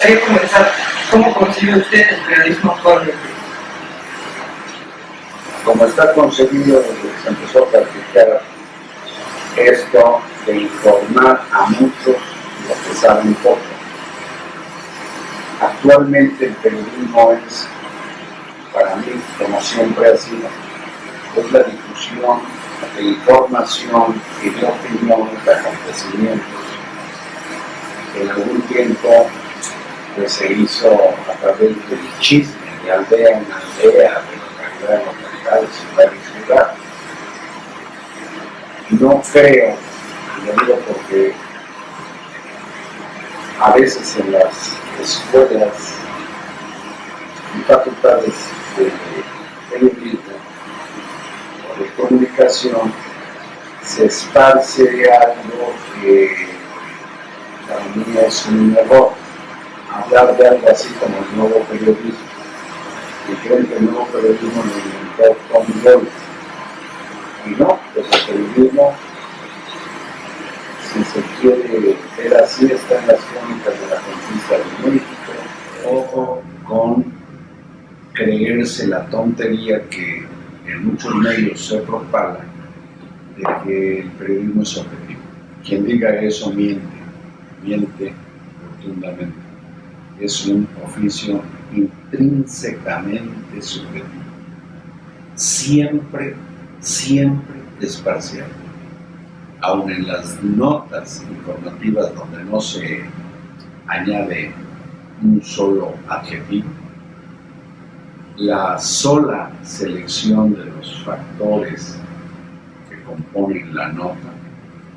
gustaría comenzar. ¿Cómo concibe usted el periodismo actualmente? Como está concebido desde que se empezó a practicar esto de informar a muchos lo que saben poco. Actualmente el periodismo es, para mí, como siempre ha sido, es la difusión de información y de opiniones de acontecimientos. En algún tiempo pues, se hizo a través del chisme, de aldea en aldea, de localidad en localidad, de ciudad en ciudad. No creo, y lo digo porque a veces en las escuelas y facultades de periodismo o de comunicación se esparce algo que para mí es un error. Hablar de algo así como el nuevo periodismo. Y creen que el nuevo periodismo lo inventó Tom Jones. Y no, pues el periodismo, si se quiere ver así, está en las crónicas de la conquista de México. Ojo con creerse la tontería que en muchos medios se propaga de que el periodismo es objetivo. Quien diga eso miente rotundamente. Es un oficio intrínsecamente subjetivo. Siempre es parcial. Aun en las notas informativas donde no se añade un solo adjetivo, la sola selección de los factores que componen la nota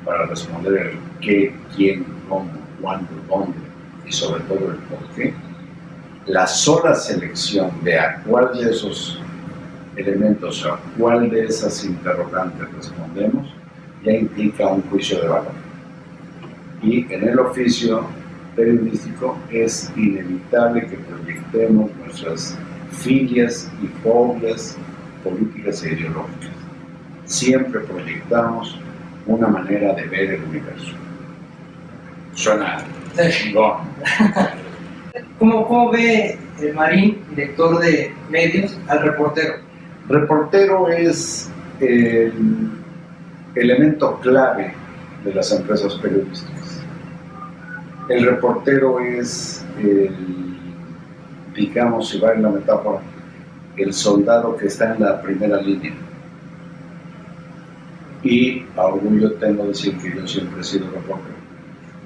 para responder el qué, quién, cómo, cuándo, dónde y sobre todo el por qué, la sola selección de a cuál de esos elementos o a cuál de esas interrogantes respondemos ya implica un juicio de valor. Y en el oficio periodístico es inevitable que proyectemos nuestras filias y fobias políticas e ideológicas. Siempre proyectamos una manera de ver el universo. Suena chingón. ¿Cómo ve el Marín, director de medios, al reportero? Reportero es el elemento clave de las empresas periodísticas. El reportero es digamos, si va en la metáfora, el soldado que está en la primera línea. Y a orgullo tengo que decir que yo siempre he sido reportero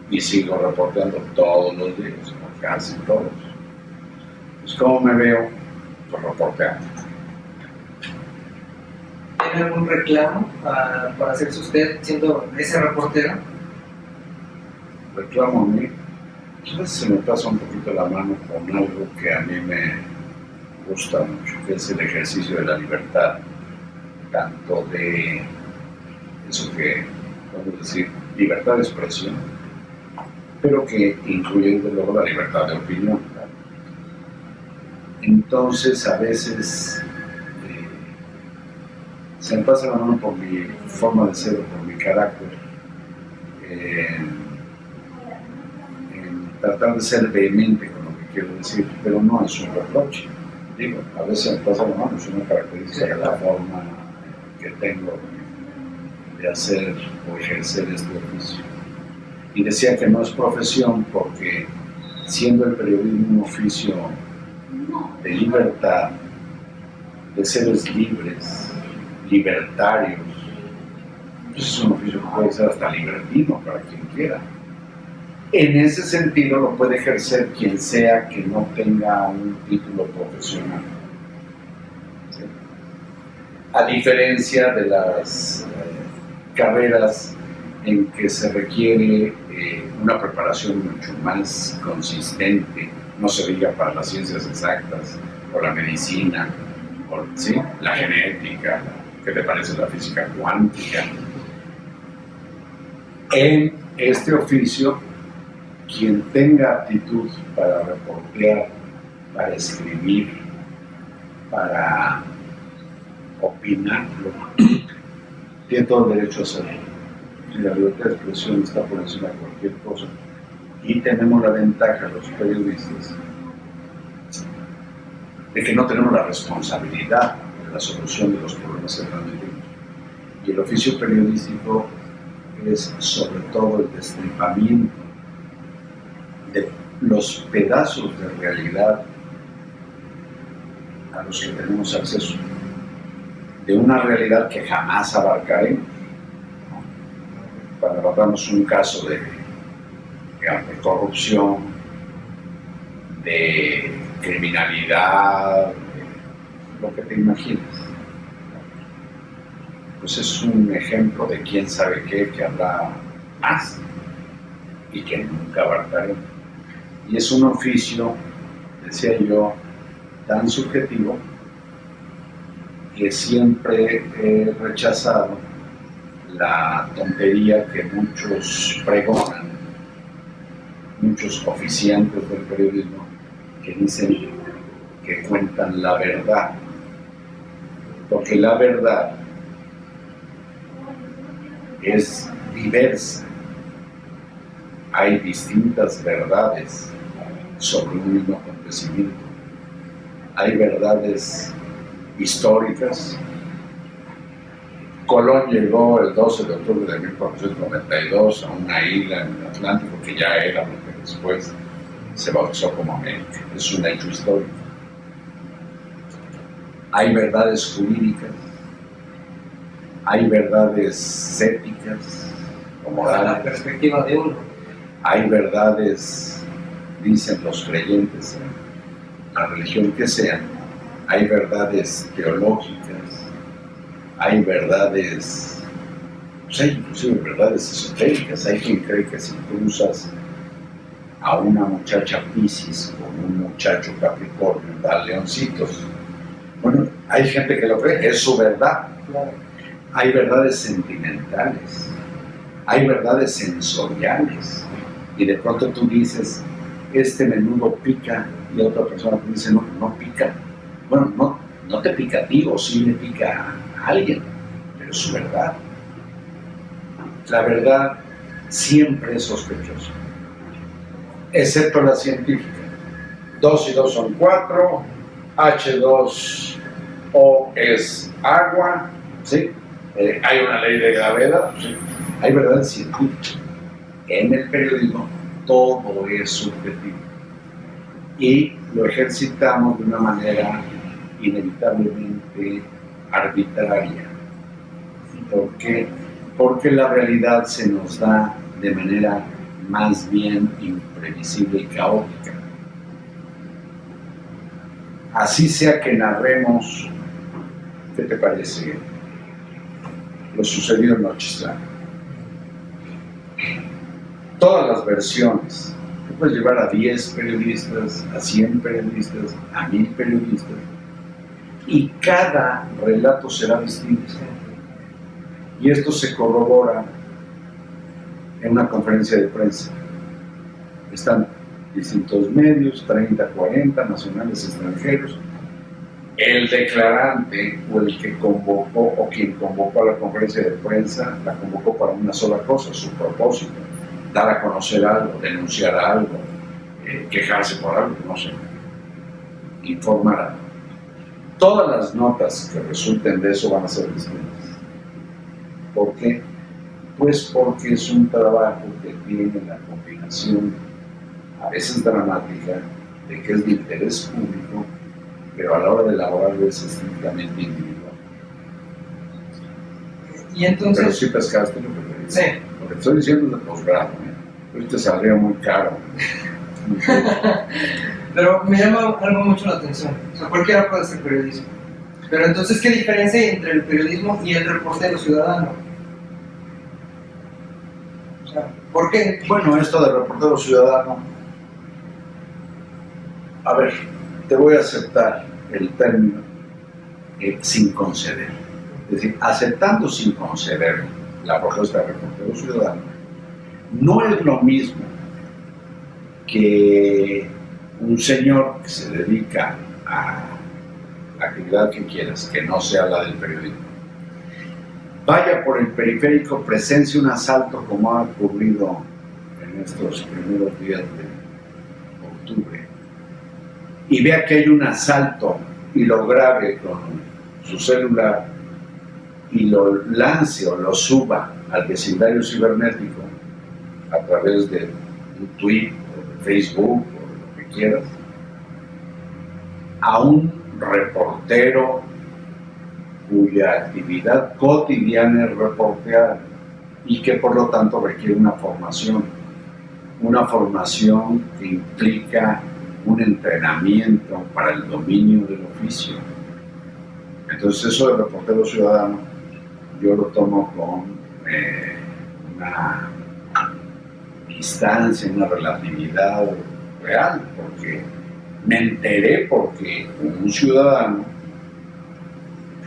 y sigo reporteando todos los días, o casi todos. Pues, ¿cómo me veo? Pues reporteando. ¿Tiene algún reclamo para hacerse usted siendo ese reportero? Reclamo a mí. A veces se me pasa un poquito la mano con algo que a mí me gusta mucho, que es el ejercicio de la libertad, tanto de eso que, vamos a decir, libertad de expresión, pero que incluye desde luego la libertad de opinión. Entonces, a veces se me pasa la mano por mi forma de ser o por mi carácter, en tratar de ser vehemente con lo que quiero decir, pero no es un reproche. Digo, a veces me pasa la mano, es una característica de la forma que tengo de hacer o ejercer este oficio. Y decía que no es profesión porque, siendo el periodismo un oficio de libertad, de seres libres, libertarios, pues es un oficio que puede ser hasta libertino para quien quiera. En ese sentido lo puede ejercer quien sea que no tenga un título profesional. ¿Sí? A diferencia de las carreras en que se requiere una preparación mucho más consistente, no se diga para las ciencias exactas, o la medicina, o ¿sí? La genética, ¿qué te parece la física cuántica? En este oficio, quien tenga aptitud para reportear, para escribir, para opinarlo, tiene todo el derecho a hacerlo. Si la libertad de expresión está por encima de cualquier cosa, Y tenemos la ventaja, los periodistas, de que no tenemos la responsabilidad de la solución de los problemas que transmitimos. Y el oficio periodístico es sobre todo el destripamiento de los pedazos de realidad a los que tenemos acceso, de una realidad que jamás abarcaremos. Cuando abordamos un caso de corrupción, de criminalidad, lo que te imagines, pues es un ejemplo de quién sabe qué que habrá más y que nunca abarcaremos. Y es un oficio, decía yo, tan subjetivo que siempre he rechazado la tontería que muchos pregonan, muchos oficiantes del periodismo, que dicen que cuentan la verdad, porque la verdad es diversa. Hay distintas verdades sobre un mismo acontecimiento. Hay verdades históricas. Colón llegó el 12 de octubre de 1492 a una isla en el Atlántico que ya era lo que después se bautizó como América. Es un hecho histórico. Hay verdades jurídicas, hay verdades éticas o morales. La perspectiva de uno. Hay verdades, dicen los creyentes en la religión que sean, hay verdades teológicas, hay verdades, pues hay inclusive verdades esotéricas. Hay quien cree que si cruzas a una muchacha Piscis con un muchacho Capricornio da leoncitos. Bueno, hay gente que lo cree, es su verdad. Claro. Hay verdades sentimentales, hay verdades sensoriales, y de pronto tú dices, este menudo pica, y otra persona te dice, no, no pica. Bueno, no te pica a ti, o sí le pica a alguien, pero es su verdad. La verdad siempre es sospechosa, excepto la científica. 2 y 2 son 4, H2O es agua, ¿sí? Hay una ley de gravedad, ¿sí? Hay verdad científica. En el periodismo todo es subjetivo y lo ejercitamos de una manera inevitablemente arbitraria. ¿Por qué? Porque la realidad se nos da de manera más bien imprevisible y caótica. Así sea que narremos, ¿qué te parece? Lo sucedido en Nochistlán. Todas las versiones, tú puedes llevar a 10 periodistas, a 100 periodistas, a 1000 periodistas, y cada relato será distinto. Y esto se corrobora en una conferencia de prensa. Están distintos medios, 30, 40, nacionales, extranjeros. El declarante o el que convocó o quien convocó a la conferencia de prensa la convocó para una sola cosa, su propósito: dar a conocer algo, denunciar algo, quejarse por algo, no sé, informar algo. Todas las notas que resulten de eso van a ser distintas. ¿Por qué? Pues porque es un trabajo que tiene la combinación, a veces dramática, de que es de interés público, pero a la hora de elaborarlo es estrictamente individual. Y entonces... Pero sí pescaste lo que te digo. Sí. Lo que te estoy diciendo es de posgrado, pues te saldría muy caro. Pero me llama algo mucho la atención. O sea, cualquiera puede hacer periodismo. Pero entonces, ¿qué diferencia hay entre el periodismo y el reportero ciudadano? O sea, ¿por qué? Bueno, esto de reportero ciudadano, a ver, te voy a aceptar el término sin conceder. Es decir, aceptando sin conceder la propuesta de reportero ciudadano, no es lo mismo que un señor que se dedica a la actividad que quieras, que no sea la del periodismo, vaya por el periférico, presencie un asalto como ha ocurrido en en estos primeros días de octubre y vea que hay un asalto y lo grabe con su celular y lo lance o lo suba al vecindario cibernético a través de un tweet o de Facebook o de lo que quieras, a un reportero cuya actividad cotidiana es reportear y que por lo tanto requiere una formación que implica un entrenamiento para el dominio del oficio. Entonces eso de reportero ciudadano yo lo tomo con una distancia, una relatividad real, porque me enteré porque un ciudadano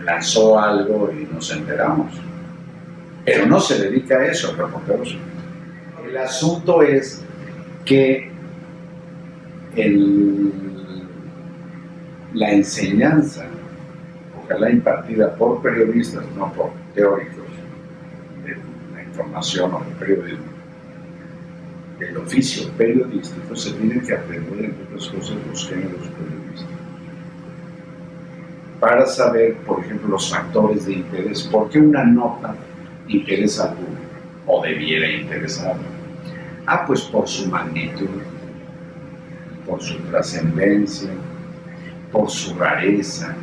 lanzó algo y nos enteramos, pero no se dedica a eso el reportero ciudadano. El asunto es que la enseñanza, ojalá impartida por periodistas, no por teóricos de la información o del periodismo, del oficio periodístico, se tiene que aprender, entre otras cosas, los géneros periodísticos, para saber, por ejemplo, los factores de interés. ¿Por qué una nota interesa al público o debiera interesarlo? Pues por su magnitud, por su trascendencia, por su rareza,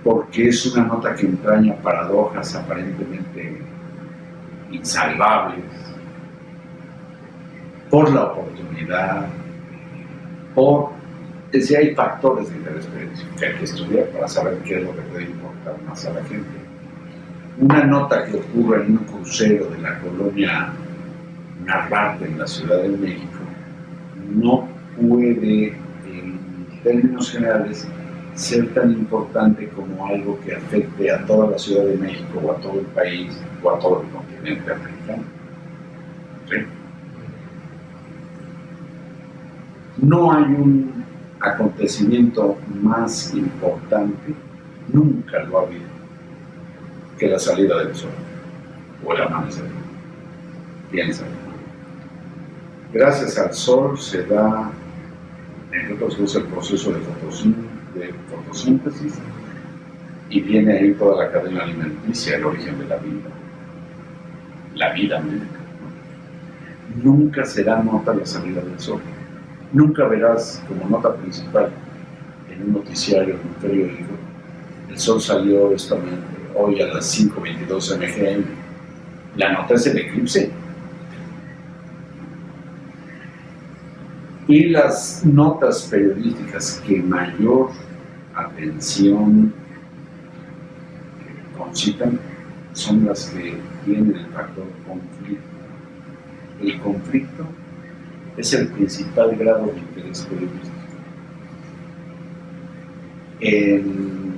porque es una nota que entraña paradojas aparentemente insalvables, por la oportunidad, es decir, hay factores de interés periodístico que hay que estudiar para saber qué es lo que puede importar más a la gente. Una nota que ocurre en un crucero de la colonia Narvarte en la Ciudad de México no puede, en términos generales, ser tan importante como algo que afecte a toda la Ciudad de México o a todo el país o a todo el continente americano. ¿Sí? No hay un acontecimiento más importante, nunca lo ha habido, que la salida del sol o el amanecer. Piénsalo. Gracias al sol se da, entre otras cosas, el proceso de fotosíntesis y viene ahí toda la cadena alimenticia, el origen de la vida misma. Nunca será nota la salida del sol. Nunca verás como nota principal en un noticiario, en un periódico, el sol salió hoy a las 5:22 mgm. La nota es el eclipse. Y las notas periodísticas que mayor atención concitan son las que tienen el factor conflicto. El conflicto es el principal grado de interés periodístico. En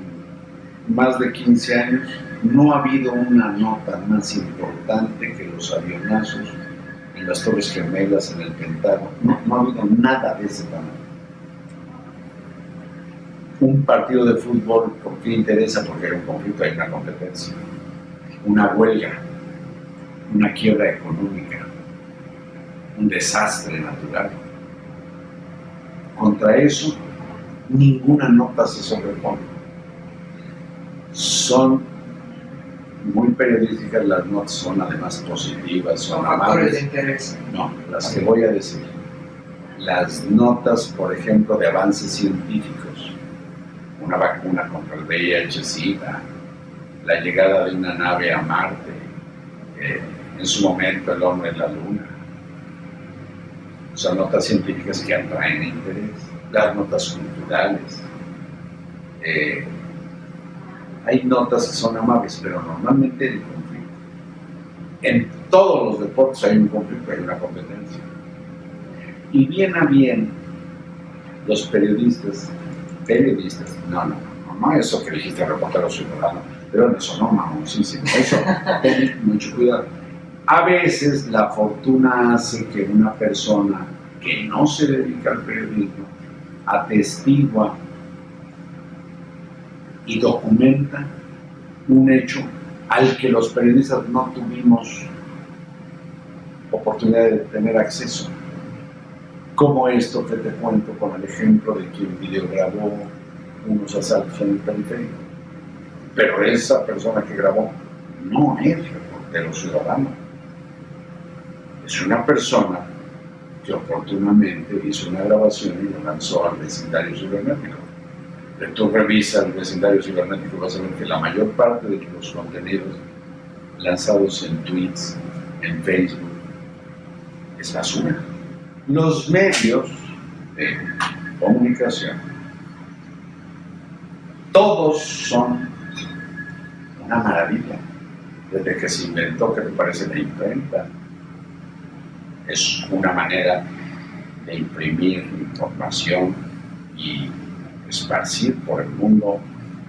más de 15 años no ha habido una nota más importante que los avionazos en las Torres Gemelas, en el Pentágono. No ha habido nada de ese tamaño. Un partido de fútbol, ¿por qué interesa? Porque hay un conflicto, hay una competencia, una huelga, una quiebra económica, un desastre natural. Contra eso, ninguna nota se sobrepone. Son muy periodísticas las notas, son además positivas, son amables. De interés. No, las que voy a decir. Las notas, por ejemplo, de avances científicos, una vacuna contra el VIH-Sida, la llegada de una nave a Marte, en su momento el hombre en la Luna. Son notas científicas que atraen interés. Las notas culturales. Hay notas que son amables, pero normalmente hay conflicto. En todos los deportes hay un conflicto, hay una competencia. Y bien a bien, los periodistas, no eso que dijiste reportero ciudadano, pero eso no, mamoncísimo, eso, ten mucho cuidado. A veces la fortuna hace que una persona que no se dedica al periodismo atestigua y documenta un hecho al que los periodistas no tuvimos oportunidad de tener acceso. Como esto que te cuento con el ejemplo de quien videograbó unos asaltos en el periférico. Pero esa persona que grabó no es reportero ciudadano. Es una persona que oportunamente hizo una grabación y lo lanzó al vecindario cibernético. Tú revisas el vecindario cibernético y vas a ver que la mayor parte de los contenidos lanzados en tweets, en Facebook, es basura. Los medios de comunicación, todos son una maravilla. Desde que se inventó, ¿qué te parece la imprenta? Es una manera de imprimir información y esparcir por el mundo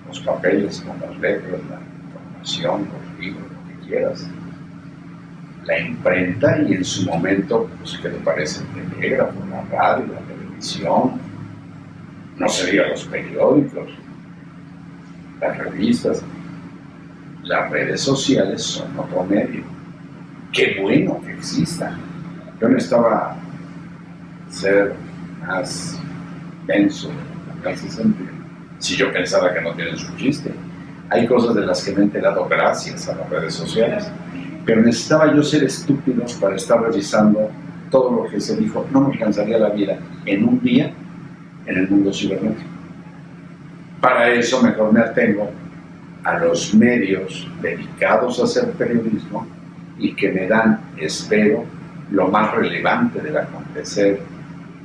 los papeles con las letras, la información, los libros, lo que quieras. La imprenta y en su momento, pues, ¿qué te parece? El telégrafo, la radio, la televisión, no se diga los periódicos, las revistas, las redes sociales son otro medio. Qué bueno que existan. Yo necesitaba ser más denso en ese sentido. Si yo pensaba que no tienen su chiste. Hay cosas de las que me he enterado gracias a las redes sociales. Pero necesitaba yo ser estúpido para estar revisando todo lo que se dijo. No me alcanzaría la vida en un día en el mundo cibernético. Para eso mejor me atengo a los medios dedicados a hacer periodismo y que me dan, espero, lo más relevante del acontecer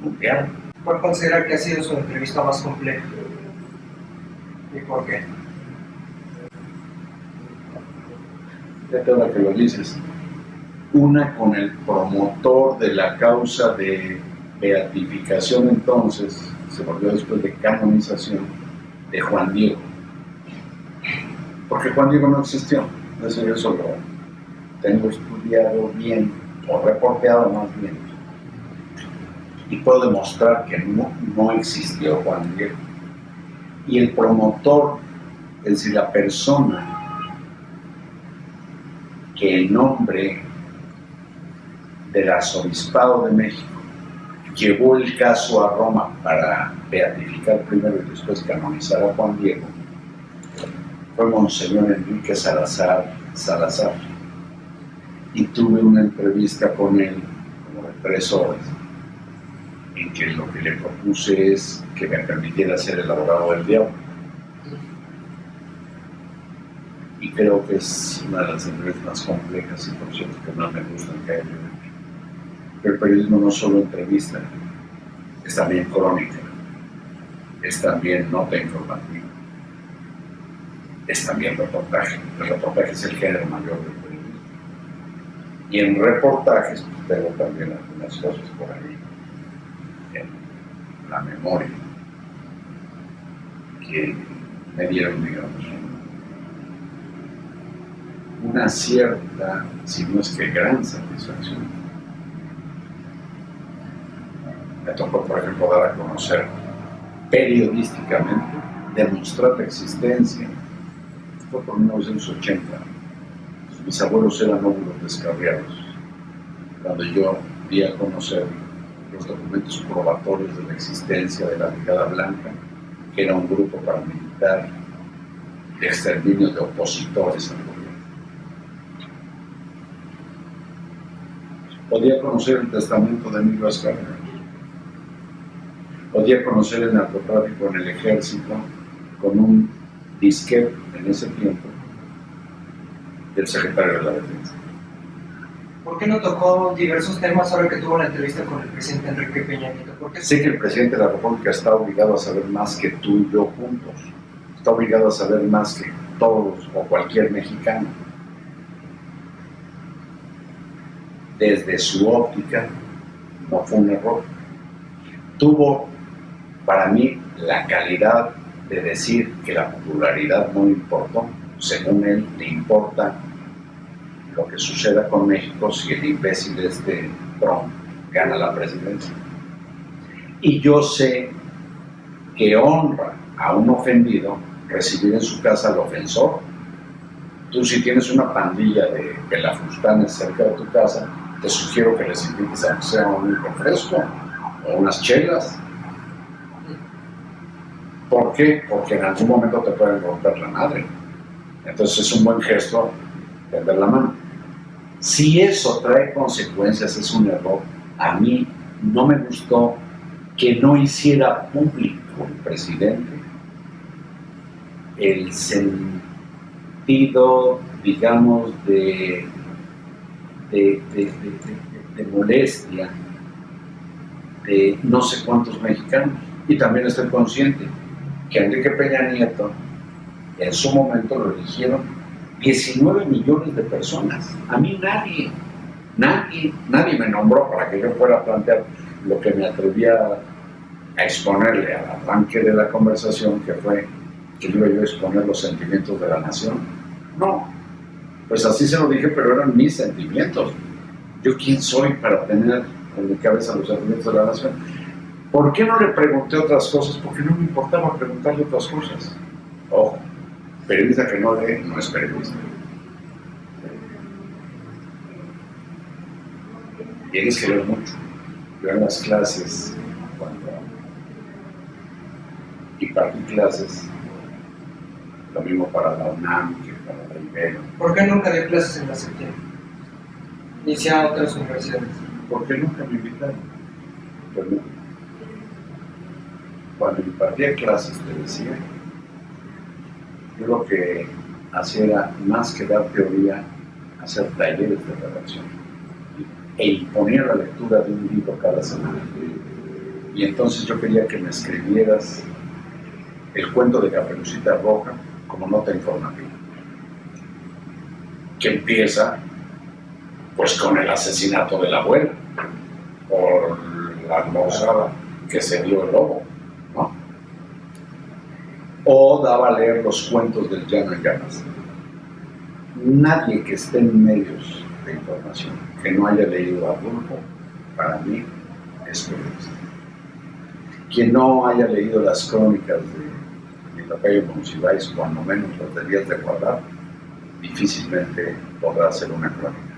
mundial. ¿Cuál considera que ha sido su entrevista más compleja? ¿Y por qué? Fíjate ahora que lo dices. Una con el promotor de la causa de beatificación, entonces, se volvió después de canonización, de Juan Diego. Porque Juan Diego no existió. Eso lo tengo estudiado bien, o reporteado más bien. Y puedo demostrar que no existió Juan Diego. Y el promotor, es decir, la persona que en nombre del Arzobispado de México llevó el caso a Roma para beatificar primero y después canonizar a Juan Diego, fue Monseñor Enrique Salazar. Y tuve una entrevista con él como de 3 horas, en que lo que le propuse es que me permitiera ser el abogado del diablo. Y creo que es una de las entrevistas más complejas y, por cierto, que más me gustan que haya hecho. Pero el periodismo no solo entrevista, es también crónica, es también nota informativa, es también reportaje. El reportaje es el género mayor del periodismo. Y en reportajes pues, tengo también algunas cosas por ahí en la memoria que me dieron, digamos, una cierta, si no es que gran satisfacción. Me tocó, por ejemplo, dar a conocer periodísticamente, demostrar la existencia. Fue por 1980. Mis abuelos eran óvulos descarriados. Cuando yo di a conocer los documentos probatorios de la existencia de la Brigada Blanca, que era un grupo paramilitar de exterminio de opositores al gobierno. Podía conocer el testamento de Emilio Azcárraga. Podía conocer el narcotráfico en el ejército con un disquete en ese tiempo del secretario de la Defensa. ¿Por qué no tocó diversos temas ahora que tuvo la entrevista con el presidente Enrique Peña Nieto? Sé que el presidente de la República está obligado a saber más que tú y yo juntos. Está obligado a saber más que todos o cualquier mexicano. Desde su óptica, no fue un error. Tuvo, para mí, la calidad de decir que la popularidad no importó. Según él, le importa lo que suceda con México si el imbécil Trump gana la presidencia. Y yo sé que honra a un ofendido recibir en su casa al ofensor. Tú, si tienes una pandilla de pelafustanes cerca de tu casa, te sugiero que les invites a que sea un refresco o unas chelas. ¿Por qué? Porque en algún momento te pueden romper la madre. Entonces es un buen gesto tender la mano. Si eso trae consecuencias, es un error. A mí no me gustó que no hiciera público el presidente el sentido, digamos, de molestia de no sé cuántos mexicanos. Y también estoy consciente que Enrique Peña Nieto en su momento lo eligieron 19 millones de personas. A mí nadie me nombró para que yo fuera a plantear lo que me atrevía a exponerle al arranque de la conversación, que fue que iba yo a exponer los sentimientos de la nación. No, pues así se lo dije, pero eran mis sentimientos. ¿Yo quién soy para tener en mi cabeza los sentimientos de la nación? ¿Por qué no le pregunté otras cosas? Porque no me importaba preguntarle otras cosas. Ojo, periodista que no lee no es periodista. Tienes que leer mucho. Yo en las clases, cuando impartí clases, lo mismo para la UNAM que para la Ibero. ¿Por qué nunca dio clases en la septiembre? Ni si a otras universidades. ¿Por qué nunca me invitaron? Pues no. Cuando impartía clases, te decía, yo lo que hacía era, más que dar teoría, hacer talleres de redacción. E imponía la lectura de un libro cada semana. Y entonces yo quería que me escribieras el cuento de Caperucita Roja como nota informativa, que empieza pues con el asesinato de la abuela por la almorzada que se dio el lobo, ¿no? O daba a leer los cuentos del Llano en Llamas. Nadie que esté en medios de información que no haya leído a Adolfo, para mí es periodista. Quien no haya leído las crónicas de mi tocayo Monsiváis, cuando menos las debías de guardar, difícilmente podrá hacer una crónica.